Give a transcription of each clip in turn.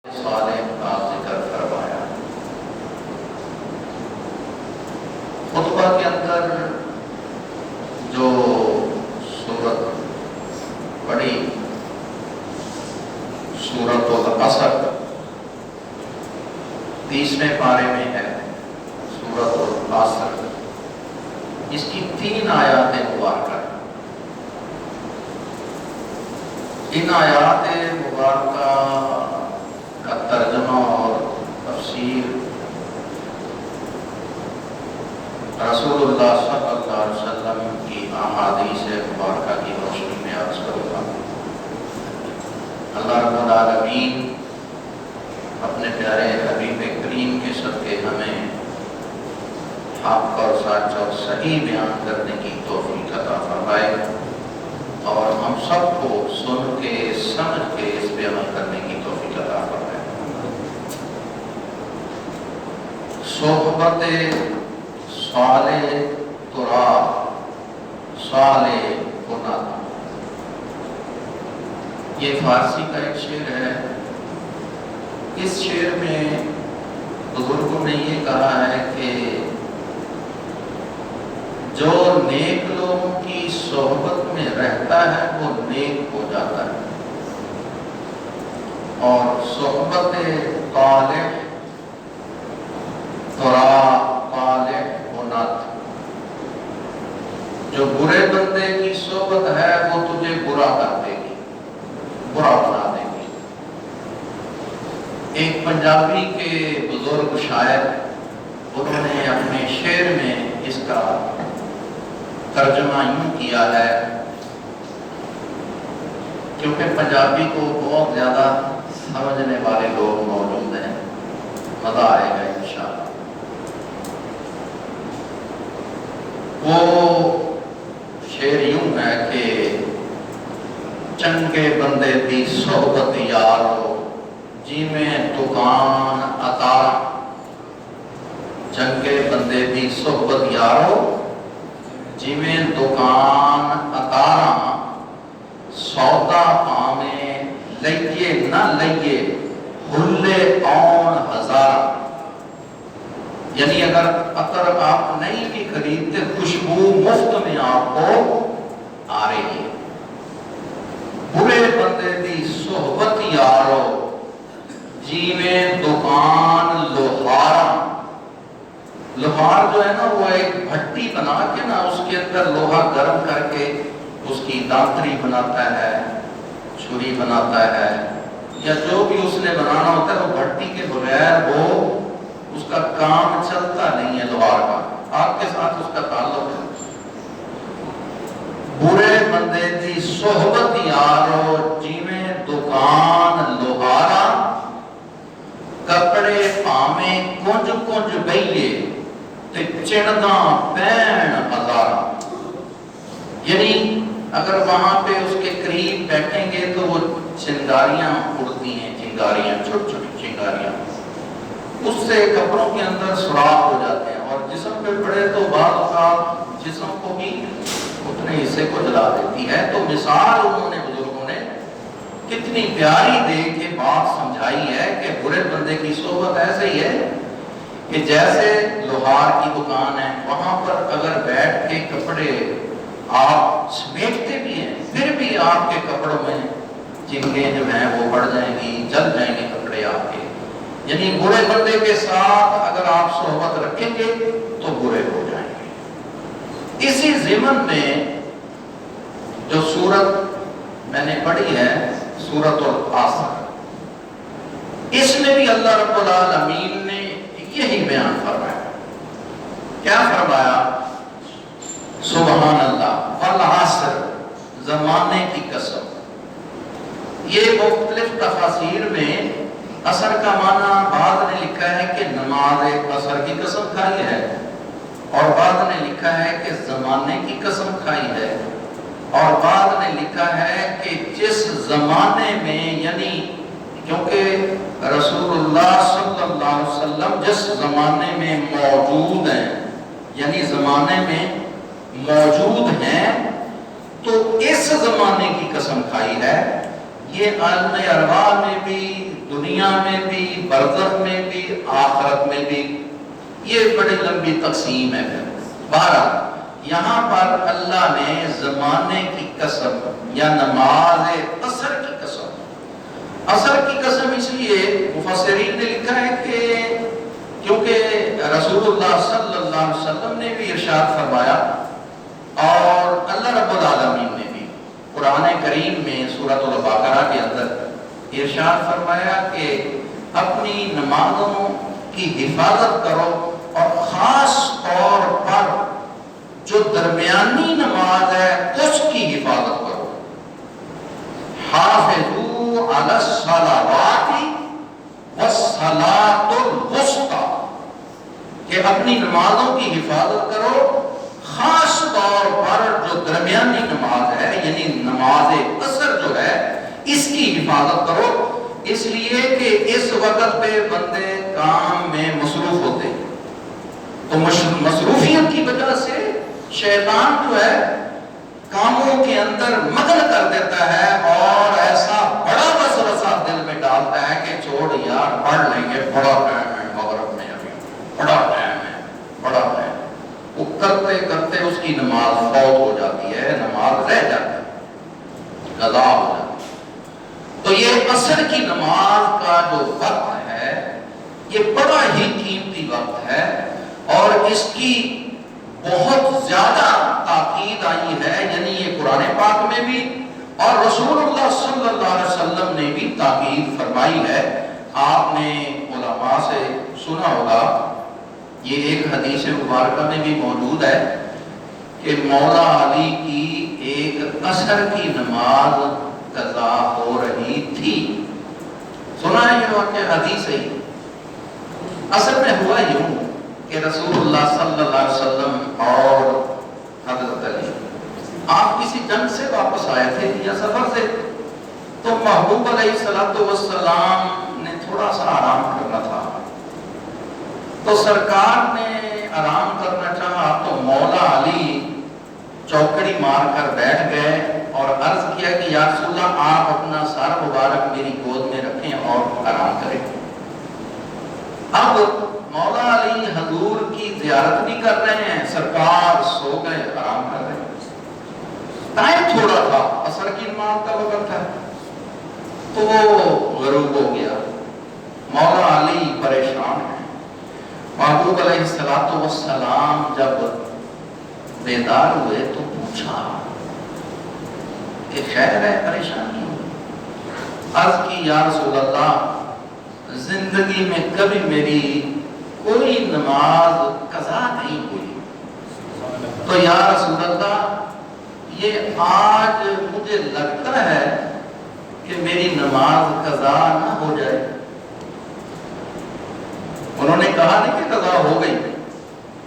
صالح کا ذکر فرمایا۔ خطبہ کے اندر جو سورت پڑھی، سورۃ العصر 30ویں پارے میں ہے، سورۃ العصر، اس کی 3 آیات مبارکہ ہیں۔ ان آیات مبارکہ کا ترجمہ اور تفسیر رسول اللہ صلی اللہ علیہ وسلم کی احادیث مبارکہ کی روشنی میں عرض کروں گا۔ اللہ رب العالمین اپنے پیارے حبیب کریم کے صدقے ہمیں حق اور سچ اور صحیح بیان کرنے کی توفیق عطا فرمائے، اور ہم سب کو سن کے سمجھ کے اس پہ عمل کرنے کی توفیق عطا فرمائے۔ صحبت صالح ترا صالح کنت، یہ فارسی کا ایک شعر ہے۔ اس شعر میں بزرگوں نے یہ کہا ہے کہ جو نیک لوگوں کی صحبت میں رہتا ہے وہ نیک ہو جاتا ہے، اور صحبت طالح ترا طالح کنت، جو برے بندے کی صحبت ہے وہ تجھے برا کر دے گی، برا بنا دے گی۔ ایک پنجابی کے بزرگ شاعر، انہوں نے اپنے شعر میں اس کا ترجمہ یوں کیا ہے، کیونکہ پنجابی کو بہت زیادہ سمجھنے والے لوگ موجود ہیں، مزہ آئے گا انشاءاللہ۔ وہ شعر یوں ہے کہ چنگے بندے دی صحبت یارو جی میں دکان اتارا، چنگے بندے دی صحبت یارو جی میں دکان اتارا، سودا پامیں لئیے نہ لئیے ہلے آن ہزارہ، یعنی اگر عطر آپ نہیں بھی خریدتے خوشبو مفت میں آپ کو آ رہی ہے۔ برے بندے دی صحبت یارو جی میں دکان لوہارا، لوہار جو ہے نا وہ ایک بھٹی بنا کے نا اس کے اندر لوہا گرم کر کے اس کی دانتری بناتا ہے، چھری بناتا ہے، یا جو بھی اس نے بنانا ہوتا ہے، وہ بھٹی کے بغیر وہ اس کا کام چلتا نہیں ہے۔ لوہار کا آپ کے ساتھ اس کا تعلق ہے۔ برے بندے دی صحبت یارو جی میں دکان لوہارا، کپڑے پامیں کنج کنج بئیے تے چڑھداں پین ہزارا، یعنی اگر وہاں پہ اس کے قریب بیٹھیں گے تو وہ چنگاریاں اڑتی ہیں، چنگاریاں، چھوٹی چھوٹی چنگاریاں، اس سے کپڑوں کے اندر سوراخ ہو جاتے ہیں، اور جسم پہ پڑے تو بعض اوقات جسم کو بھی اتنے حصے کو جلا دیتی ہے۔ تو مثال انہوں نے بزرگوں نے کتنی پیاری دے کے بات سمجھائی ہے کہ برے بندے کی صحبت ایسے ہی ہے کہ جیسے لوہار کی دکان ہے، وہاں پر اگر بیٹھ کے کپڑے آپ سمیٹتے بھی ہیں پھر بھی آپ کے کپڑوں میں چنگیں جو ہیں وہ پڑ جائیں گی، جل جائیں گے کپڑے آپ کے۔ یعنی برے بندے کے ساتھ اگر آپ صحبت رکھیں گے تو برے ہو جائیں گے۔ اسی ضمن میں جو سورت میں نے پڑھی ہے، سورۃ العصر، اس میں بھی اللہ رب العالمین نے یہی بیان فرمایا۔ کیا فرمایا؟ سبحان اللہ، والعصر، زمانے کی قسم۔ یہ مختلف تفاسیر میں عصر کا معنی بعض نے لکھا ہے کہ نماز عصر کی قسم کھائی ہے، اور بعض نے لکھا ہے کہ زمانے کی قسم کھائی ہے، اور بعض نے لکھا ہے کہ جس زمانے میں، یعنی کیونکہ رسول اللہ صلی اللہ علیہ وسلم جس زمانے میں موجود ہیں، یعنی زمانے میں موجود ہیں، تو اس زمانے کی قسم کھائی ہے۔ یہ عالم ارواح میں بھی دنیا میں بھی، برزخ میں بھی، آخرت میں بھی. یہ بڑی لمبی تقسیم ہے. بہرحال یہاں پر اللہ نے زمانے کی قسم یا نماز عصر کی قسم، عصر کی قسم اس لیے مفسرین نے لکھا ہے کہ کیونکہ رسول اللہ صلی اللہ علیہ وسلم نے بھی ارشاد فرمایا اور اللہ رب العالمین نے بھی قرآن کریم میں سورۃ البقرہ کے اندر ارشاد فرمایا کہ اپنی نمازوں کی حفاظت کرو اور خاص طور پر جو درمیانی نماز ہے اس کی حفاظت کرو. حافظوا علی الصلوات والصلاۃ الوسطی، کہ اپنی نمازوں کی حفاظت کرو، خاص طور پر جو درمیانی نماز ہے یعنی نماز عصر جو ہے اس کی حفاظت کرو. اس لیے کہ اس وقت پہ بندے کام میں مصروف ہوتے ہیں، تو مصروفیت کی وجہ سے شیطان جو ہے کاموں کے اندر مگن کر دیتا ہے اور ایسا بڑا وسوسہ دل میں ڈالتا ہے کہ چھوڑ یار پڑھ لیں گے، بڑا ٹائم ہے مغرب میں، ابھی بڑا ٹائم ہے، بڑا ٹائم. وہ کرتے کرتے اس کی نماز فوت ہو جاتی ہے، نماز رہ جاتی ہے، قضا ہو جاتی ہے. تو یہ عصر کی نماز کا جو وقت ہے یہ بڑا ہی قیمتی وقت ہے اور اس کی بہت زیادہ تاکید آئی ہے. یعنی یہ قرآن پاک میں بھی اور رسول اللہ صلی اللہ علیہ وسلم نے بھی تاکید فرمائی ہے. آپ نے علماء سے سنا ہوگا، یہ ایک حدیث مبارکہ میں بھی موجود ہے کہ مولا علی کی ایک عصر کی نماز قضا ہو رہی تھی. سنا ہے یہ واقعہ، حدیث ہے. اصل میں ہوا یوں کہ رسول اللہ صلی اللہ علیہ وسلم اور حضرت علی آپ کسی جنگ سے واپس آئے تھے یا سفر سے، تو محبوب علیہ السلام نے تھوڑا سا آرام کرنا تھا. تو سرکار نے آرام کرنا چاہا تو مولا علی چوکڑی مار کر بیٹھ گئے اور عرض کیا کہ یا رسول اللہ آپ اپنا سر مبارک میری گود میں رکھیں اور آرام کریں. اب مولا علی حضور کی زیارت بھی کر رہے ہیں، سرکار سو گئے، آرام کر رہے ہیں. ٹائم تھوڑا تھا، عصر کی نماز کا وقت ہے، تو وہ غروب ہو گیا. مولا علی پریشان ہیں. محبوب علیہ السلام جب بیدار ہوئے تو پوچھا کہ خیر ہے، پریشان کیوں؟ عرض کی یا رسول اللہ زندگی میں کبھی میری کوئی نماز قضا نہیں ہوئی، تو یا رسول اللہ یہ آج مجھے لگتا ہے کہ میری نماز قضا نہ ہو جائے. انہوں نے کہا نہیں کہ قضا ہو گئی،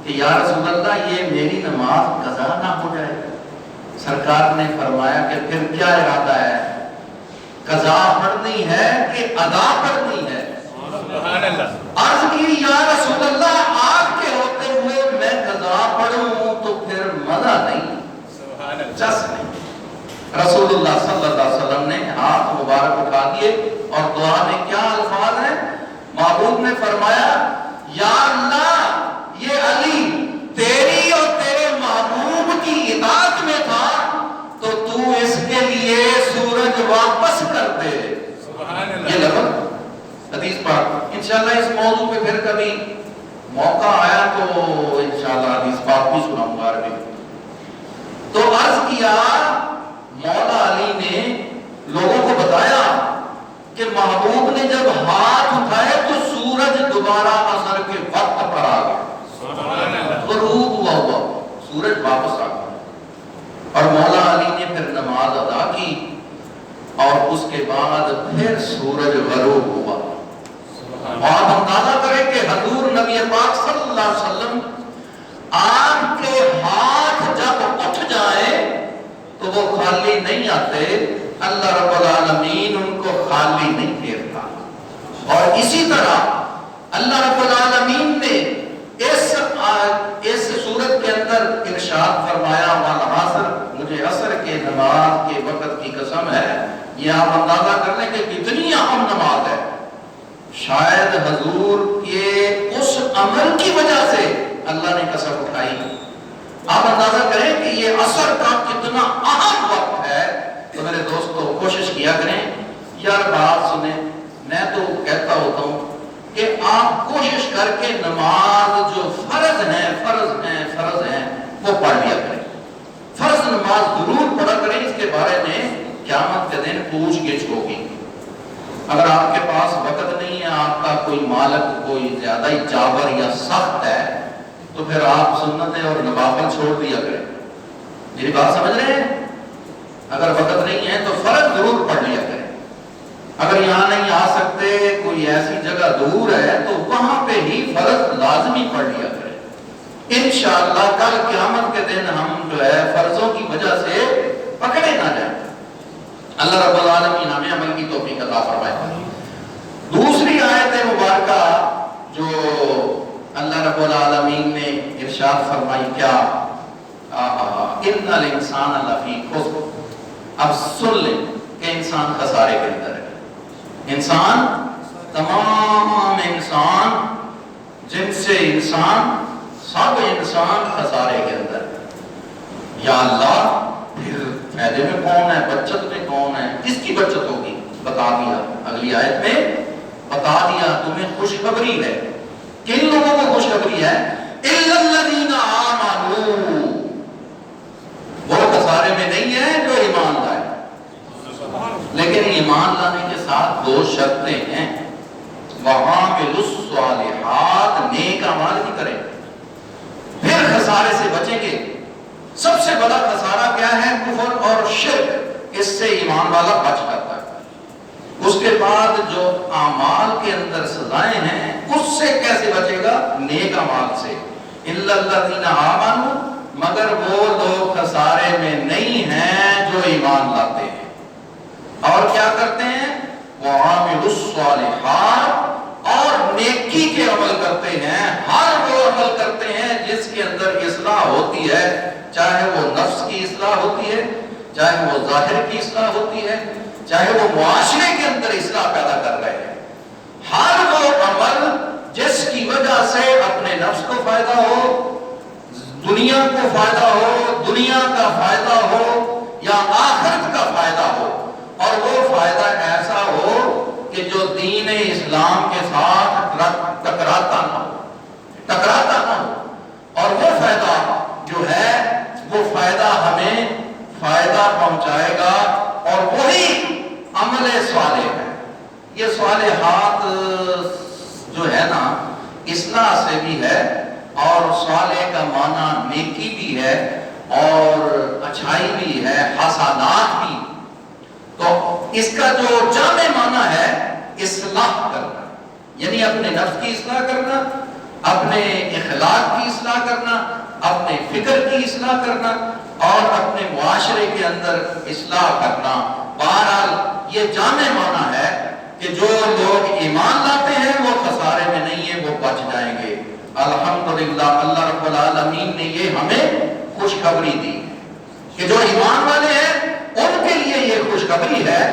کہ یا رسول اللہ یہ میری نماز قضا نہ ہو جائے. سرکار نے فرمایا کہ پھر کیا ارادہ ہے، قضا پڑھنی ہے کہ ادا پڑھنی ہے؟ سبحان اللہ. عرض کی یا رسول اللہ آپ کے ہوتے ہوئے میں قضا پڑھوں تو پھر مزہ نہیں، جس نہیں. رسول اللہ صلی اللہ علیہ وسلم نے ہاتھ مبارک اٹھا دیے اور دعا میں کیا الفاظ ہیں؟ محبوب نے فرمایا یا اللہ یہ علی تیری اور تیرے محبوب کی اطاعت میں تھا تو تو اس کے لیے سورج واپس کر دے. یہ لفظ حدیث پاک. انشاءاللہ اس موضوع پہ پھر کبھی موقع آیا تو انشاءاللہ حدیث پاک بھی سناؤں گا عربی. تو عرض کیا مولا علی نے لوگوں کو بتایا کہ محبوب نے جب ہاتھ اٹھائے تو سورج دوبارہ عصر کے وقت پر آ گیا، غروب ہوا، سورج واپس آ گیا. اور مولا علی نے پھر نماز ادا کی اور اس کے بعد پھر سورج غروب ہوا. آپ اندازہ کریں کہ حضور نبی پاک صلی اللہ علیہ وسلم آپ کے ہاتھ جب اٹھ جائیں تو وہ خالی نہیں آتے، اللہ رب العالمین ان کو خالی نہیں پھیرتا. اور اسی طرح اللہ رب العالمین نے اس صورت کے اندر ارشاد فرمایا والعصر، مجھے عصر کے نماز کے وقت کی قسم ہے. یہ آپ اندازہ کر لیں کہ کتنی اہم نماز ہے. شاید حضور کے اس عمل کی وجہ سے اللہ نے قسم اٹھائی. آپ اندازہ کریں کہ یہ عصر کا کتنا اہم وقت ہے. تو میرے دوستو کوشش کیا کریں یار، بات سنیں، میں تو کہتا ہوتا ہوں کہ آپ کوشش کر کے نماز جو فرض ہیں وہ پڑھ لیا کریں. فرض نماز ضرور پڑھا کریں. اس کے بارے میں قیامت کے دن پوچھ گچھ ہوگی. اگر آپ کے پاس وقت نہیں ہے، آپ کا کوئی مالک کوئی زیادہ ہی جابر یا سخت ہے، تو پھر آپ سنتیں اور نوافل چھوڑ دیا کریں. میری بات سمجھ رہے ہیں؟ اگر وقت نہیں ہے تو فرض ضرور پڑھ لیا کریں. اگر یہاں نہیں آ سکتے، کوئی ایسی جگہ دور ہے، تو وہاں پہ ہی فرض لازمی پڑھ لیا کریں. انشاءاللہ کل قیامت کے دن ہم جو ہے فرضوں کی وجہ سے پکڑے نہ جائیں. اللہ رب العالمین ہمیں عمل کی توفیق عطا فرمائے. دوسری آیت مبارکہ جو اللہ رب العالمین نے ارشاد فرمائی، کیا ان الانسان لفی خسر. اب سن لیں کہ انسان خسارے کے اندر ہے. انسان، تمام انسان، جن سے انسان، سب انسان خسارے کے اندر ہے. یا اللہ، پھر فائدے میں کون ہے، بچت میں کون ہے؟ کس کی بچت ہوگی؟ بتا دیا اگلی آیت میں، بتا دیا تمہیں خوشخبری ہے. کن لوگوں کو خوشخبری ہے؟ الا الذین آمنوا. وہ خسارے میں نہیں ہے جو ایمان لائے. لیکن ایمان لانے کے ساتھ دو شرطیں ہیں. وَعَامِلُوا الصَّالِحَاتِ، نیک اعمال بھی کریں، پھر خسارے سے بچیں گے. سب سے بڑا خسارہ کیا ہے؟ کفر اور شرک. اس سے ایمان والا بچ جاتا ہے. اس کے بعد جو اعمال کے اندر سزائیں ہیں، اس سے کیسے بچے گا؟ نیک اعمال سے. الا الذین آمنوا، مگر وہ لوگ خسارے میں نہیں ہیں جو ایمان لاتے ہیں اور کیا کرتے ہیں؟ وَعَامِلُوا الصَّالِحَاتِ، اور نیکی کے عمل کرتے ہیں. ہر وہ عمل کرتے ہیں جس کے اندر اصلاح ہوتی ہے، چاہے وہ نفس کی اصلاح ہوتی ہے، چاہے وہ ظاہر کی اصلاح ہوتی ہے، چاہے وہ معاشرے کے اندر اصلاح پیدا کر رہے ہیں. ہر وہ عمل جس کی وجہ سے اپنے نفس کو فائدہ ہو، دنیا کو فائدہ ہو، دنیا کا فائدہ ہو یا آخرت کا فائدہ ہو، اور وہ فائدہ ایسا ہو کہ جو دین اسلام کے ساتھ ٹکراتا نہ ہو. اور وہ فائدہ جو ہے، وہ فائدہ ہمیں فائدہ پہنچائے گا، اور وہی عمل صالح ہے. یہ صالحات جو ہے نا، اصلاح سے بھی ہے، اور صالح کا معنی نیکی بھی ہے اور اچھائی بھی ہے، حسنات بھی. تو اس کا جو جامع معنی ہے اصلاح کرنا، یعنی اپنے نفس کی اصلاح کرنا، اپنے اخلاق کی اصلاح کرنا، اپنے فکر کی اصلاح کرنا، اور اپنے معاشرے کے اندر اصلاح کرنا. بہرحال یہ جامع معنی ہے کہ جو لوگ ایمان لاتے ہیں وہ خسارے میں نہیں ہیں، وہ بچ جائیں گے. الحمدللہ اللہ رب العالمین نے یہ ہمیں خوشخبری دی کہ جو ایمان والے ہیں ان کے لیے یہ خوشخبری ہے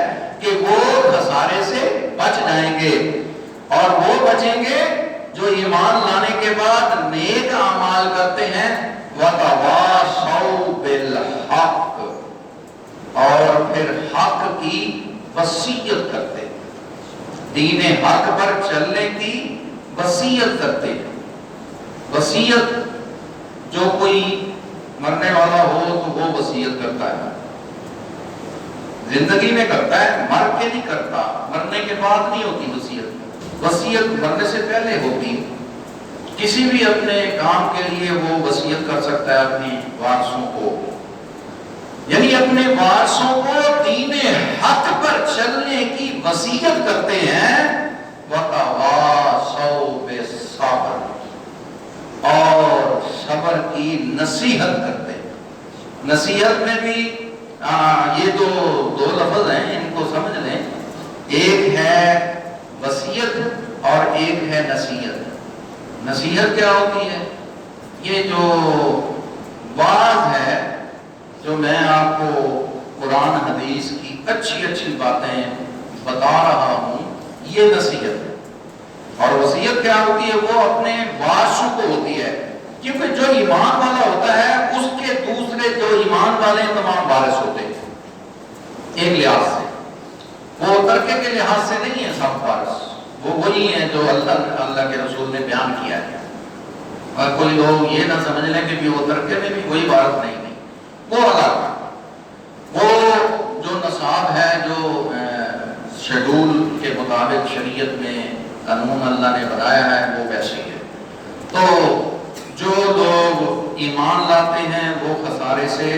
کہ وہ خسارے سے بچ جائیں گے. اور وہ بچیں گے جو ایمان لانے کے بعد نیک اعمال کرتے ہیں. وَتَوَاصَوْا بِالْحَقِّ، اور پھر حق کی وصیت کرتے ہیں، دین حق پر چلنے کی وصیت کرتے ہیں. وصیت، جو کوئی مرنے والا ہو تو وہ وصیت کرتا ہے، زندگی میں کرتا ہے، مر کے نہیں کرتا. مرنے کے بعد نہیں ہوتی وصیت. وصیت مرنے سے پہلے ہوتی. کسی بھی اپنے کام کے لیے وہ وصیت کر سکتا ہے اپنی وارثوں کو، یعنی اپنے وارثوں کو دین حق پر چلنے کی وصیت کرتے ہیں. وَتَوَاصَوْا بِالصَّبْرِ، اور صبر کی نصیحت کرتے ہیں. نصیحت میں بھی یہ دو لفظ ہیں، ان کو سمجھ لیں. ایک ہے وصیت اور ایک ہے نصیحت. نصیحت کیا ہوتی ہے؟ یہ جو واعظ ہے، جو میں آپ کو قرآن حدیث کی اچھی اچھی باتیں بتا رہا ہوں، یہ نصیحت ہے. بصیرت کیا ہوتی ہے؟ وہ اپنے وارثوں کو ہوتی ہے، کیونکہ جو ایمان والا ہوتا ہے اس کے دوسرے جو ایمان والے ہیں تمام وارث ہوتے ہیں ایک لحاظ سے، وہ ترکے کے لحاظ سے نہیں ہے سب وارث، وہ وہی ہیں جو اللہ کے رسول نے بیان کیا ہے، اور کوئی لوگ یہ نہ سمجھ لیں کہ وہ ترکے میں بھی کوئی وارث نہیں، وہ الگ، وہ جو نصاب ہے جو شیڈول کے مطابق شریعت میں قانون اللہ نے بنایا ہے وہ ویسے ہی ہے۔ تو جو لوگ ایمان لاتے ہیں وہ خسارے سے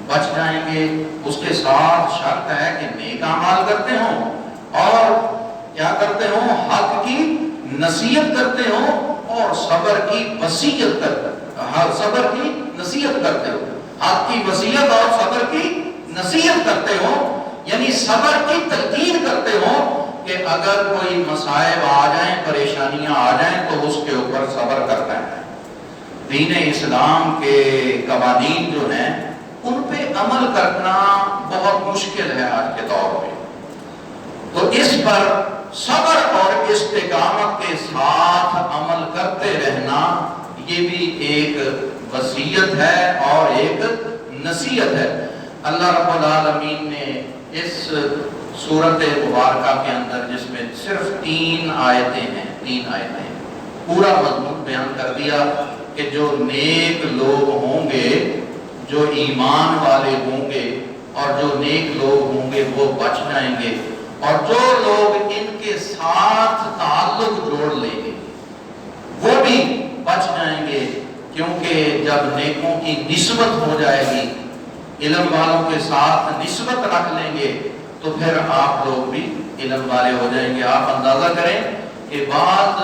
بچ جائیں گے، اس کے ساتھ شرط ہے کہ نیک اعمال کرتے ہوں اور کیا کرتے ہوں؟ حق کی نصیحت کرتے ہوں اور صبر کی وصیت کرتے ہوں، صبر کی نصیحت کرتے ہو، حق کی وصیت اور صبر کی نصیحت کرتے ہو، یعنی صبر کی تلقین کرتے ہو کہ اگر کوئی مصائب آ جائیں، پریشانیاں آ جائیں تو اس کے اوپر صبر کرتا ہے۔ دین اسلام کے قوانین جو ہیں ان پہ عمل کرنا بہت مشکل ہے آج کے دور میں، تو اس پر صبر اور استقامت کے ساتھ عمل کرتے رہنا یہ بھی ایک وصیت ہے اور ایک نصیحت ہے۔ اللہ رب العالمین نے اس سورت مبارکہ کے اندر جس میں صرف 3 آیتیں ہیں پورا مضمون بیان کر دیا کہ جو نیک لوگ ہوں گے، جو ایمان والے ہوں گے اور جو نیک لوگ ہوں گے وہ بچ جائیں گے، اور جو لوگ ان کے ساتھ تعلق جوڑ لیں گے وہ بھی بچ جائیں گے، کیونکہ جب نیکوں کی نسبت ہو جائے گی، علم والوں کے ساتھ نسبت رکھ لیں گے تو پھر آپ لوگ بھی علم والے ہو جائیں گے۔ آپ اندازہ کریں کہ بعض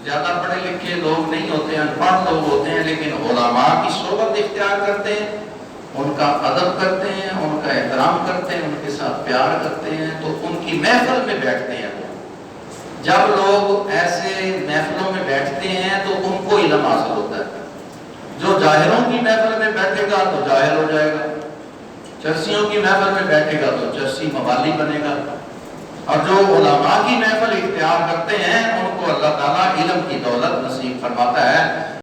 زیادہ پڑھے لکھے لوگ نہیں ہوتے ہیں، ان پڑھ لوگ ہوتے ہیں، لیکن علماء کی صحبت اختیار کرتے ہیں، ان کا ادب کرتے ہیں، ان کا احترام کرتے ہیں، ان کے ساتھ پیار کرتے ہیں، تو ان کی محفل میں بیٹھتے ہیں وہ۔ جب لوگ ایسے محفلوں میں بیٹھتے ہیں تو ان کو علم حاصل ہوتا ہے۔ جو جاہلوں کی محفل میں بیٹھے گا تو جاہل ہو جائے گا، چرسیوں کی محفل میں بیٹھے گا تو چرسی موالی بنے گا، اور جو علماء کی محفل اختیار کرتے ہیں ان کو اللہ تعالیٰ علم کی دولت نصیب فرماتا ہے۔